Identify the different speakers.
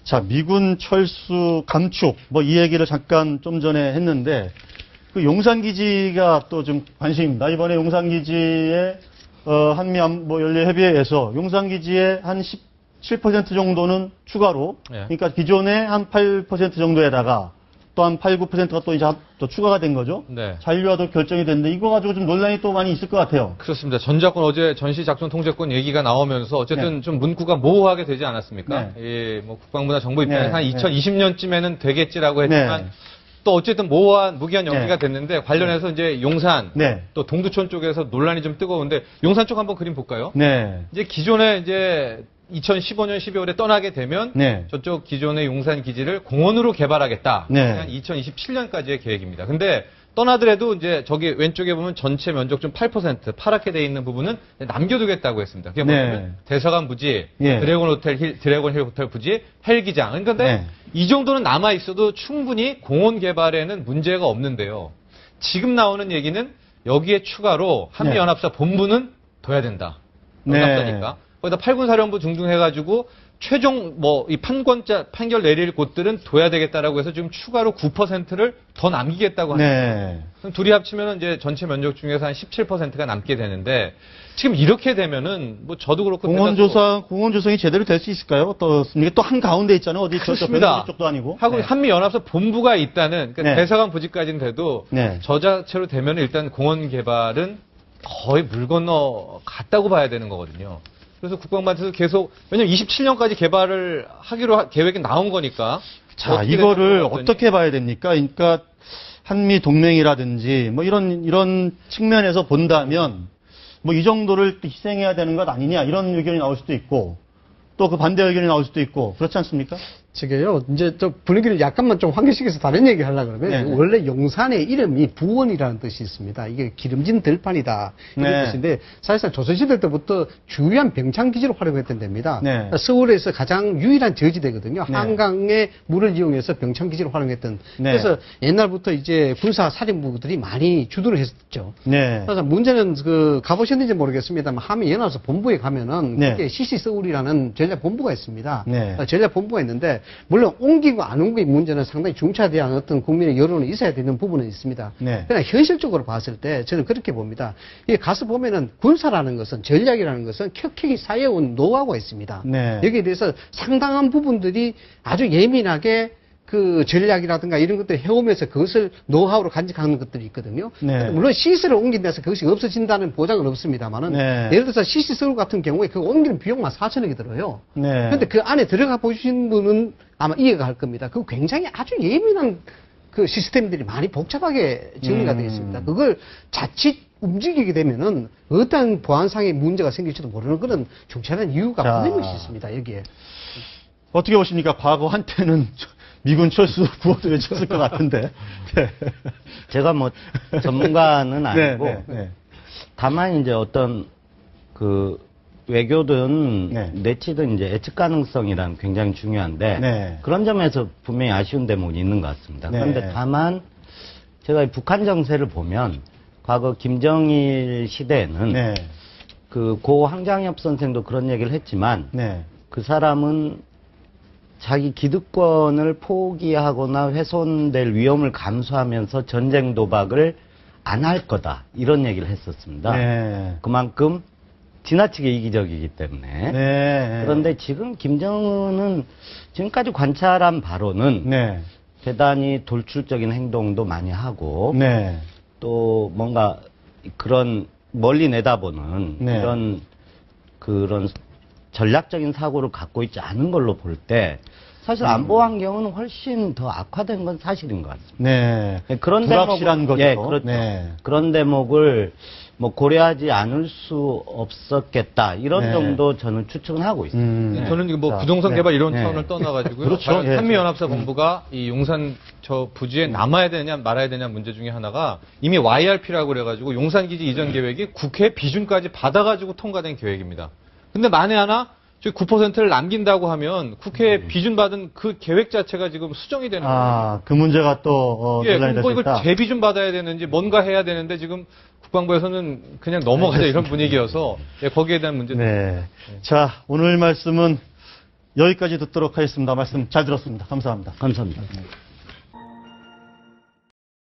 Speaker 1: 자, 미군 철수 감축, 뭐 이 얘기를 잠깐 좀 전에 했는데, 그 용산기지가 또 좀 관심입니다. 이번에 용산기지에, 한미안보 연례협의회에서 용산기지의 한 17% 정도는 추가로, 그러니까 기존의 한 8% 정도에다가 또 한 8, 9%가 또 이제 또 추가가 된 거죠.
Speaker 2: 네.
Speaker 1: 잔류화도 결정이 됐는데 이거 가지고 좀 논란이 또 많이 있을 것 같아요.
Speaker 2: 그렇습니다. 전작권 어제 전시작전통제권 얘기가 나오면서 어쨌든 좀 문구가 모호하게 되지 않았습니까? 예, 뭐 국방부나 정부 입장에서 한 2020년쯤에는 되겠지라고 했지만 또 어쨌든 모호한 무기한 연기가 됐는데 관련해서 이제 용산 또 동두천 쪽에서 논란이 좀 뜨거운데 용산 쪽 한번 그림 볼까요? 이제 기존에 이제 2015년 12월에 떠나게 되면 저쪽 기존의 용산 기지를 공원으로 개발하겠다. 한 2027년까지의 계획입니다. 근데 떠나더라도 이제 저기 왼쪽에 보면 전체 면적 좀 8% 파랗게 돼 있는 부분은 남겨두겠다고 했습니다. 그게 뭐냐면 대사관 부지, 드래곤 힐 호텔 부지, 헬기장. 그런데 이 정도는 남아 있어도 충분히 공원 개발에는 문제가 없는데요. 지금 나오는 얘기는 여기에 추가로 한미연합사 본부는 둬야 된다. 연합사니까. 거기다 8군 사령부 등등 해가지고 최종 이 판결 내릴 곳들은 둬야 되겠다라고 해서 지금 추가로 9%를 더 남기겠다고 합니다. 그럼 둘이 합치면 이제 전체 면적 중에서 한 17%가 남게 되는데 지금 이렇게 되면은 뭐 저도 그렇고
Speaker 1: 공원 조성이 제대로 될 수 있을까요? 또 이게 또 한 가운데 있잖아요. 어디 저쪽 쪽도 아니고.
Speaker 2: 하고 한미 연합사 본부가 있다는 그러니까 대사관 부지까지는 돼도 저 자체로 되면 일단 공원 개발은 거의 물 건너 갔다고 봐야 되는 거거든요. 그래서 국방부에서 계속, 왜냐면 27년까지 개발을 하기로 계획이 나온 거니까.
Speaker 1: 자, 이거를 어떻게 봐야 됩니까? 그러니까, 한미 동맹이라든지, 뭐 이런 측면에서 본다면, 뭐 이 정도를 희생해야 되는 것 아니냐, 이런 의견이 나올 수도 있고, 또 그 반대 의견이 나올 수도 있고, 그렇지 않습니까?
Speaker 3: 저게요, 이제 좀 분위기를 약간만 좀 환기시켜서 다른 얘기 하려고 그러면, 원래 용산의 이름이 부원이라는 뜻이 있습니다. 이게 기름진 들판이다. 이런 뜻인데, 사실상 조선시대 때부터 주요한 병창기지로 활용했던 데입니다. 서울에서 가장 유일한 저지대거든요. 한강의 물을 이용해서 병창기지로 활용했던. 그래서 옛날부터 이제 군사 사령부들이 많이 주도를 했었죠. 그래서 문제는 가보셨는지 모르겠습니다만, 한미연합사 본부에 가면은, 그게 CC서울이라는 전략본부가 있습니다. 전략본부가 있는데, 물론 옮기고 안 옮기고 문제는 상당히 중차대한 어떤 국민의 여론이 있어야 되는 부분은 있습니다. 그러나 현실적으로 봤을 때 저는 그렇게 봅니다. 이게 가서 보면은 군사라는 것은 전략이라는 것은 켜켜이 쌓여온 노하우가 있습니다. 여기에 대해서 상당한 부분들이 아주 예민하게 그 전략이라든가 이런 것들을 해오면서 그것을 노하우로 간직하는 것들이 있거든요. 물론 시설을 옮긴다서 그것이 없어진다는 보장은 없습니다만은 예를 들어서 CC서울 같은 경우에 그 옮기는 비용만 4천억이 들어요. 그런데 그 안에 들어가 보신 분은 아마 이해가 할 겁니다. 그 굉장히 아주 예민한 그 시스템들이 많이 복잡하게 정리가 되어 있습니다. 그걸 자칫 움직이게 되면은 어떤 보안상의 문제가 생길지도 모르는 그런 중차대한 이유가 분명히 있습니다. 여기에.
Speaker 1: 어떻게 보십니까? 과거 한때는 미군 철수 구호도 외쳤을 것 같은데.
Speaker 4: 제가 뭐 전문가는 아니고 다만 이제 어떤 그 외교든 내치든 이제 예측 가능성이란 굉장히 중요한데 그런 점에서 분명히 아쉬운 대목이 있는 것 같습니다. 그런데 다만 제가 이 북한 정세를 보면 과거 김정일 시대에는 그 고 황장엽 선생도 그런 얘기를 했지만 그 사람은 자기 기득권을 포기하거나 훼손될 위험을 감수하면서 전쟁 도박을 안 할 거다. 이런 얘기를 했었습니다. 그만큼 지나치게 이기적이기 때문에. 그런데 지금 김정은은 지금까지 관찰한 바로는 대단히 돌출적인 행동도 많이 하고 또 뭔가 그런 멀리 내다보는 그런 전략적인 사고를 갖고 있지 않은 걸로 볼 때 사실 안보 환경은 훨씬 더 악화된 건 사실인 것 같습니다. 그런
Speaker 1: 불확실한 거죠.
Speaker 4: 그렇죠. 그런 대목을 뭐 고려하지 않을 수 없었겠다 이런 정도 저는 추측은 하고 있습니다.
Speaker 2: 저는 뭐 부동산 개발 이런 차원을 떠나가지고요. 그렇죠. 한미연합사 본부가 이 용산 저 부지에 남아야 되냐 말아야 되냐 문제 중에 하나가 이미 YRP라고 그래가지고 용산기지 이전 계획이 국회 비준까지 받아가지고 통과된 계획입니다. 근데 만에 하나 9%를 남긴다고 하면 국회에 비준받은 그 계획 자체가 지금 수정이 되는 거예요.
Speaker 1: 그 문제가 또 논란이 됐다.
Speaker 2: 이걸 재비준 받아야 되는지 뭔가 해야 되는데 지금 국방부에서는 그냥 넘어가자 이런 분위기여서 거기에 대한 문제도.
Speaker 1: 자, 오늘 말씀은 여기까지 듣도록 하겠습니다. 말씀 잘 들었습니다. 감사합니다.
Speaker 4: 감사합니다.